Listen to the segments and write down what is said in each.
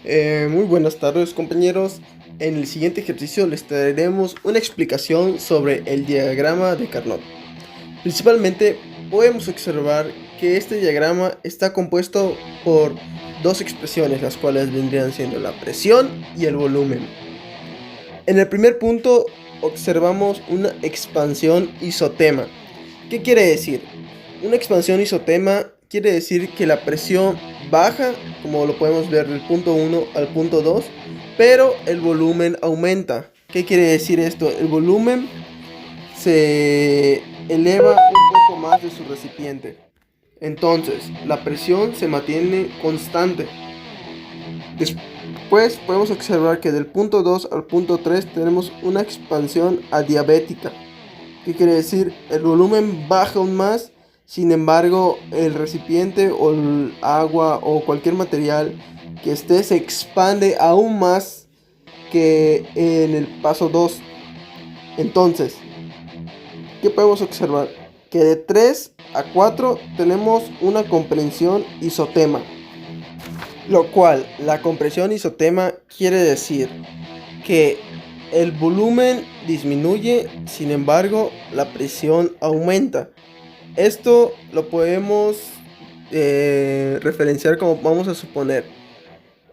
Muy buenas tardes, compañeros. En el siguiente ejercicio les traeremos una explicación sobre el diagrama de Carnot. Principalmente podemos observar que este diagrama está compuesto por dos expresiones, las cuales vendrían siendo la presión y el volumen. En el primer punto observamos una expansión isotema. ¿Qué quiere decir? Una expansión isotema quiere decir que la presión baja, como lo podemos ver del punto 1 al punto 2, pero el volumen aumenta. ¿Qué quiere decir esto? El volumen se eleva un poco más de su recipiente. Entonces, la presión se mantiene constante. Después podemos observar que del punto 2 al punto 3 tenemos una expansión adiabética. ¿Qué quiere decir? El volumen baja aún más, sin embargo, el recipiente o el agua o cualquier material que esté se expande aún más que en el paso 2. Entonces, ¿qué podemos observar? Que de 3 a 4 tenemos una comprensión isotema, lo cual la compresión isotema quiere decir que el volumen disminuye, sin embargo, la presión aumenta. Esto lo podemos referenciar como vamos a suponer.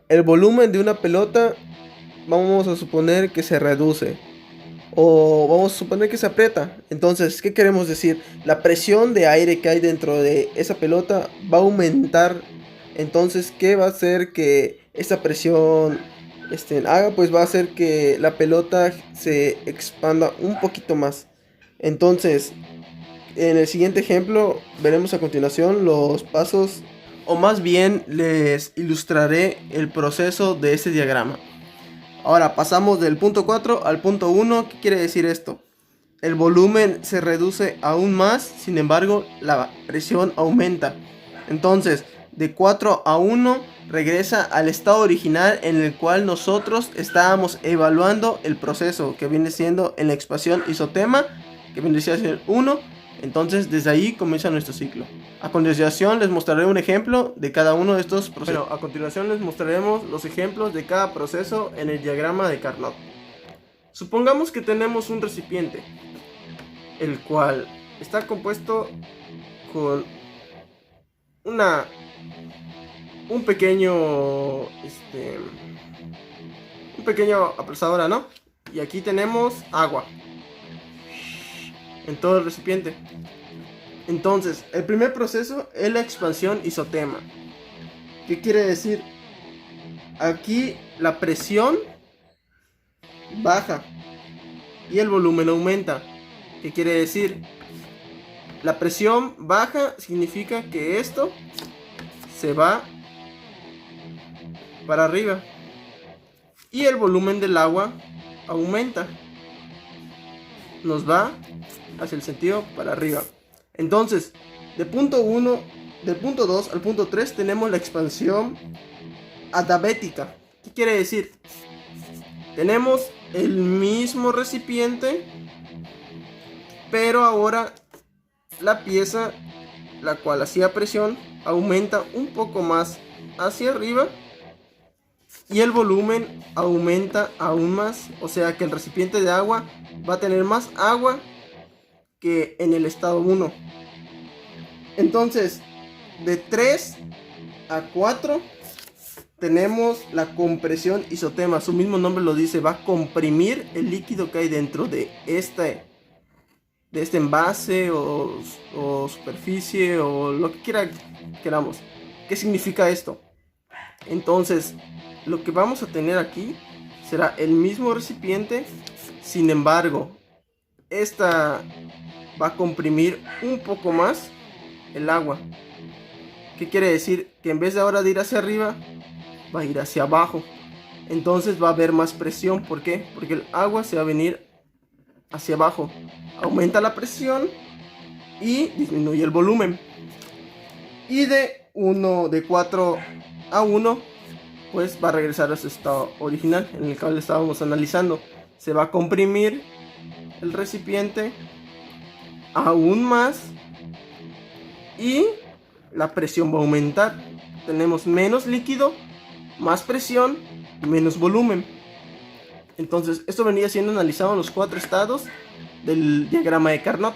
El volumen de una pelota, vamos a suponer que se reduce. O vamos a suponer que se aprieta. Entonces, ¿qué queremos decir? La presión de aire que hay dentro de esa pelota va a aumentar. Entonces, ¿qué va a hacer que esa presión haga? Pues va a hacer que la pelota se expanda un poquito más. Entonces, en el siguiente ejemplo veremos a continuación los pasos, o más bien les ilustraré el proceso de este diagrama. Ahora pasamos del punto 4 al punto 1. ¿Qué quiere decir esto? El volumen se reduce aún más, sin embargo la presión aumenta. Entonces, de 4 a 1 regresa al estado original en el cual nosotros estábamos evaluando el proceso, que viene siendo en la expansión isotema, que viene siendo el 1. Entonces, desde ahí comienza nuestro ciclo. A continuación les mostraré un ejemplo de cada uno de estos procesos. Bueno, a continuación les mostraremos los ejemplos de cada proceso en el diagrama de Carnot. Supongamos que tenemos un recipiente, el cual está compuesto con un pequeño apresadora, ¿no? Y aquí tenemos agua en todo el recipiente. Entonces, el primer proceso es la expansión isotema. ¿Qué quiere decir? Aquí la presión baja y el volumen aumenta. ¿Qué quiere decir? La presión baja significa que esto se va para arriba y el volumen del agua aumenta, nos va hacia el sentido para arriba. Entonces, del punto 2 al punto 3 tenemos la expansión adiabética. ¿Qué quiere decir? Tenemos el mismo recipiente, pero ahora la pieza, la cual hacía presión, aumenta un poco más hacia arriba y el volumen aumenta aún más. O sea que el recipiente de agua va a tener más agua que en el estado 1. Entonces, de 3 a 4 tenemos la compresión isotema. Su mismo nombre lo dice, va a comprimir el líquido que hay dentro de este envase o superficie o lo que queramos. ¿Qué significa esto? Entonces, lo que vamos a tener aquí será el mismo recipiente, sin embargo, esta va a comprimir un poco más el agua. ¿Qué quiere decir? Que en vez de ahora de ir hacia arriba, va a ir hacia abajo. Entonces va a haber más presión. ¿Por qué? Porque el agua se va a venir hacia abajo. Aumenta la presión y disminuye el volumen. Y de 4 a 1, pues va a regresar a su estado original, en el cual estábamos analizando. Se va a comprimir el recipiente aún más y la presión va a aumentar. tenemos menos líquido, más presión y menos volumen. Entonces, esto venía siendo analizado en los 4 estados del diagrama de Carnot.